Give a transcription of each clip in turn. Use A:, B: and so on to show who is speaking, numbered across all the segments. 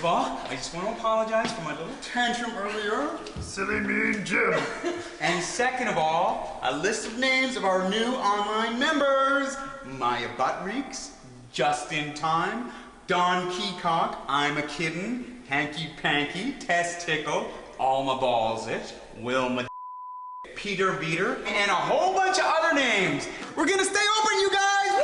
A: of all, I just want to apologize for my little tantrum earlier.
B: Silly mean Jim.
A: And second of all, a list of names of our new online members. Maya Buttreeks, Just in Time, Don Peacock, I'm a Kiddin', Hanky Panky, Tess Tickle, Alma Balls It, Wilma Peter Beater, and a whole bunch of other names. We're gonna stay open, you guys! Woo!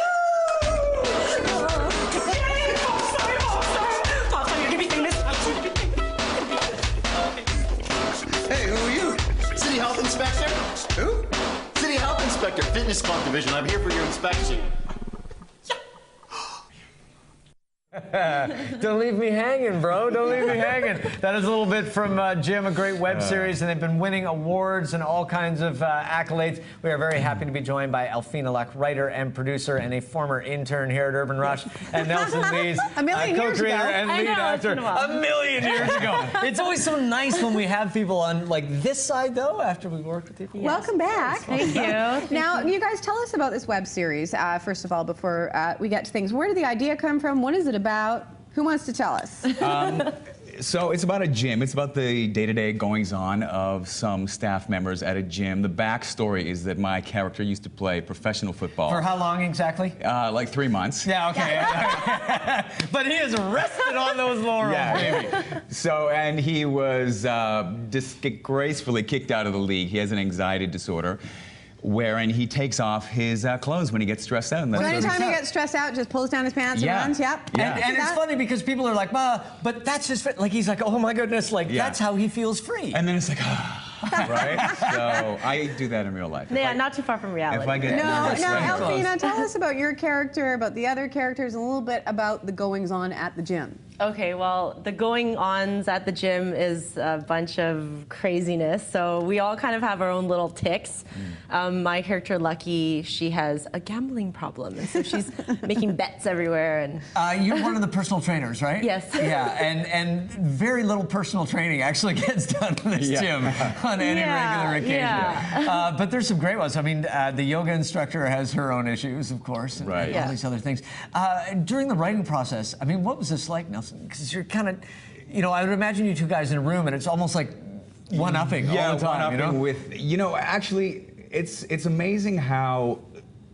B: Hey, who are you? City Health Inspector? Who? City Health Inspector, Fitness Club Division. I'm here for your inspection.
C: Don't leave me hanging, bro. Don't leave me hanging. That is a little bit from Jim, a great web series, and they've been winning awards and all kinds of accolades. We are very happy to be joined by Elfina Luk, writer and producer, and a former intern here at Urban Rush, and Nelson Leis, co-creator and lead actor. A million years ago. It's always so nice when we have people on like this side, though, after we've worked with you.
D: Yes. Welcome back. Thank you. Now, you guys tell us about this web series, first of all, before we get to things. Where did the idea come from? What is it about? Who wants to tell us?
A: So it's about a gym. It's about the day-to-day goings-on of some staff members at a gym. The backstory is that my character used to play professional football.
C: For how long exactly?
A: Like 3 months.
C: Yeah, okay. But he is rested on those laurels, baby.
A: So, and he was disgracefully kicked out of the league. He has an anxiety disorder, wherein he takes off his clothes when he gets stressed out. And
D: so anytime he gets stressed out, just pulls down his pants and runs? Yep.
A: Yeah.
C: And it's funny because people are like, but that's his fit. Like, he's like, oh my goodness, like, that's how he feels free.
A: And then it's like, right? So I do that in real life.
E: Yeah, not too far from reality.
A: If I get
D: Now, Elfina, tell us about your character, about the other characters, and a little bit about the goings-on at the gym.
E: Okay, well, the going-ons at the gym is a bunch of craziness. So we all kind of have our own little tics. My character, Lucky, she has a gambling problem, and so she's making bets everywhere. And
C: you're one of the personal trainers, right?
E: Yes.
C: Yeah, and very little personal training actually gets done in this gym on any regular occasion.
E: Yeah.
C: But there's some great ones. I mean, the yoga instructor has her own issues, of course, and all these other things. During the writing process, I mean, what was this like, Nelson? Because you're kind of, you know, I would imagine you two guys in a room, and it's almost like one-upping all the time,
A: actually, it's amazing how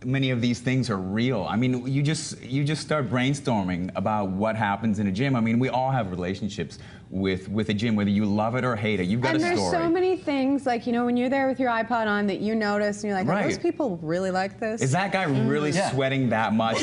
A: many of these things are real. I mean, you just start brainstorming about what happens in a gym. I mean, we all have relationships with a gym, whether you love it or hate it. You've got a story.
D: And there's so many things, like, you know, when you're there with your iPod on that you notice, and you're like, are those people really like this?
A: Is that guy really sweating that much?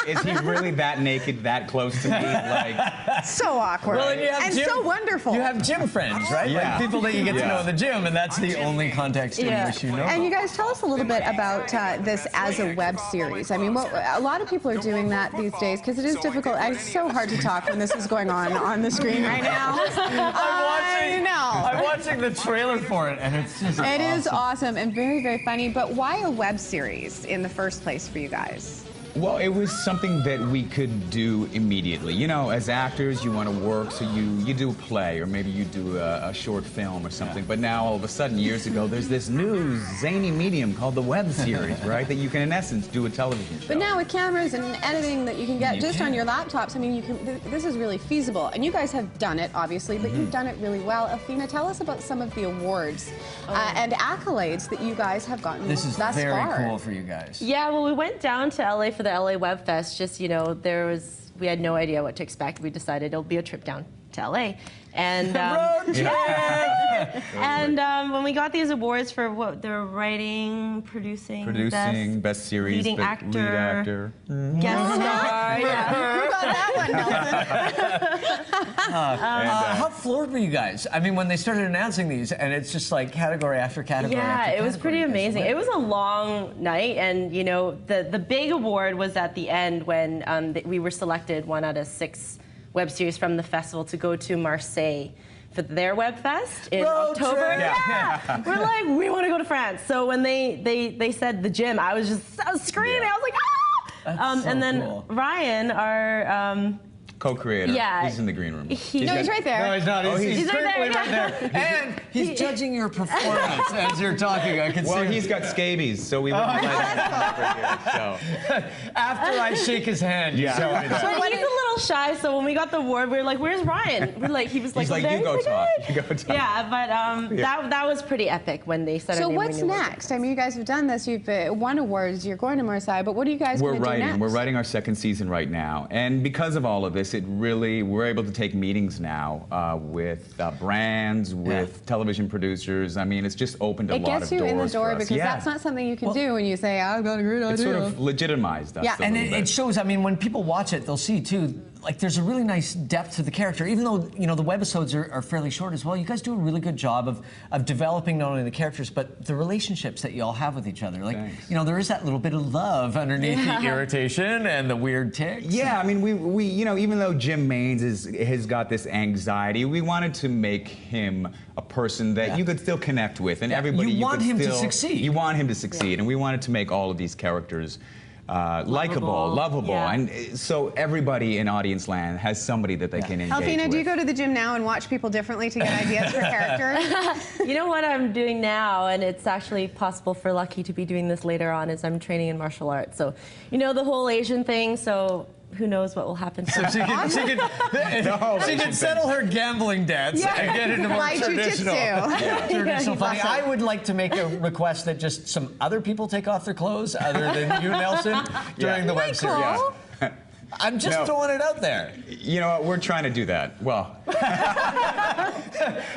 A: Is he really that naked, that close to me? Like,
D: so awkward.
C: Well, and
D: so wonderful.
C: You have gym friends, right?
A: Yeah.
C: Like people that you get to know in the gym, and that's the only context in which you know.
D: And you guys tell us a little bit about this as a web series. I mean, a lot of people are doing that these days because it is difficult. It's so hard to talk when this is going on the screen right now.
C: I'm watching the trailer for it, and it's just
D: It is awesome and very, very funny. But why a web series in the first place for you guys?
A: Well, it was something that we could do immediately. You know, as actors, you want to work, so you do a play, or maybe you do a short film or something. But now, all of a sudden, years ago, there's this new zany medium called the web series, right? That you can, in essence, do a television show.
D: But now with cameras and editing that you can get just on your laptops, I mean, this is really feasible. And you guys have done it, obviously, but you've done it really well. Elfina, tell us about some of the awards and accolades that you guys have gotten thus far.
C: This is very cool for you guys.
E: Yeah, well, we went down to LA for the LA Web Fest. Just, you know, we had no idea what to expect. We decided it'll be a trip down to LA. And when we got these awards for what they're writing, producing,
A: best series,
E: lead actor, guest star.
D: Who got that one, Nelson?
C: How floored were you guys? I mean, when they started announcing these, and it's just like category after category.
E: Yeah, it was pretty amazing. It was a long night, and you know, the big award was at the end when we were selected 1 out of 6 web series from the festival to go to Marseille for their web fest in October. Yeah. We're like, we want to go to France. So when they said the gym, I was screaming. I was like, ah! And then Ryan, our
A: co-creator.
E: Yeah.
A: He's in the green room.
D: He's right there.
C: No, he's not. He's
E: right
C: currently
E: there.
C: right there. And he's judging your performance as you're talking. I can see.
A: Well, he's got scabies, so we wouldn't let him come over here. So.
C: After I shake his hand, you tell me that.
E: But he's a little shy, so when we got the award, we were like, "Where's Ryan?" We're like, he was like,
A: He's like,
E: "There."
A: you go
E: He's
A: talk.
E: like,
A: You go talk.
E: Yeah, but that was pretty epic when they said.
D: So
E: our name
D: what's
E: when you were-
D: next? I mean, you guys have done this. You've won awards. You're going to Marseille. But what are you guys going to do next?
A: We're writing our second season right now, and because of all of this, we're able to take meetings now with brands, with television producers. I mean, it's just opened a
D: It
A: lot
D: gets
A: of
D: you
A: doors
D: in the door
A: for us.
D: because that's not something you can do when you say, "I've got a great idea."
A: It's sort of legitimized us.
D: Yeah,
A: a
C: And
A: little
C: it
A: bit.
C: shows, I mean, when people watch it, they'll see, too, like, there's a really nice depth to the character. Even though, you know, the webisodes are fairly short as well, you guys do a really good job of developing not only the characters, but the relationships that you all have with each other. Like,
A: Thanks.
C: you know, there is that little bit of love underneath the irritation and the weird tics.
A: Yeah, I mean, we you know, even though Jim Maines has got this anxiety, we wanted to make him a person that you could still connect with, and everybody
C: You want
A: could
C: him to
A: still,
C: succeed.
A: You want him to succeed, and we wanted to make all of these characters likable, lovable,
E: Yeah.
A: and so everybody in audience land has somebody that they can engage
D: Elfina,
A: with.
D: do you go to the gym now and watch people differently to get ideas for characters?
E: You know what I'm doing now, and it's actually possible for Lucky to be doing this later on, is I'm training in martial arts. So, you know, the whole Asian thing, so who knows what will happen.
C: So she can settle her gambling debts and get into more
D: Like
C: traditional,
D: jujitsu.
C: traditional funny.
E: awesome.
C: I would like to make a request that just some other people take off their clothes other than you, Nelson, during the web series.
D: Michael.
C: I'm just throwing it out there.
A: You know what? We're trying to do that. Well,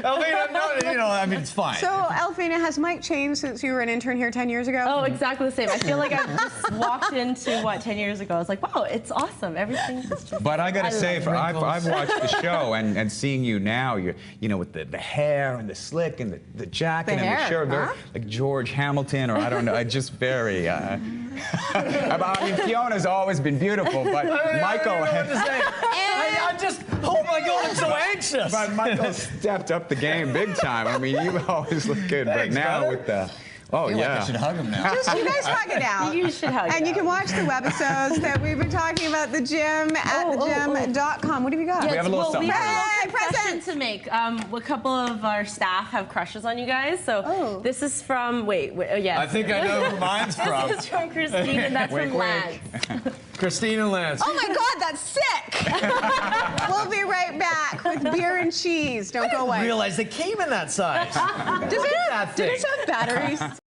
C: Elfina, no, you know, I mean, it's fine.
D: So, Elfina, has Mike changed since you were an intern here 10 years ago?
E: Oh, exactly the same. I feel like I've just walked into, 10 years ago. I was like, wow, it's awesome. Everything is just...
A: but I gotta say,
C: love
A: I've watched the show, and seeing you now, you know, with the hair and the slick and the jacket
D: The
A: and
D: hair,
A: the shirt, very,
D: huh?
A: like George Hamilton, or I don't know, just very. I mean, Fiona's always been beautiful, but Michael.
C: I don't know what to say. I just, oh my God, I'm so anxious.
A: But Michael stepped up the game big time. I mean, you always look good,
C: Thanks,
A: but now
C: brother.
A: with the, oh
C: I feel like I
A: yeah.
C: should hug him now.
D: Just you guys hug it out.
E: You should hug
D: And
E: it
D: you can
E: out.
D: watch the webisodes that we've been talking about, the gym at thegym.com. What have you got?
E: Yes,
A: We have a little
E: well,
A: something.
E: we have a
D: Hey,
E: little confession to make. A couple of our staff have crushes on you guys. So this is from, yes.
C: I think I know who mine's from.
E: This is from Christine, and that's
A: Wink,
E: from
A: wink.
E: Lance.
C: Christine and Lance.
D: Oh my God, that's sick! We'll be right back with beer and cheese. Don't go
C: I
D: away.
C: didn't realize they came in that size.
D: Does
C: Look
D: it
C: at that
D: Did
C: thing.
D: it have batteries?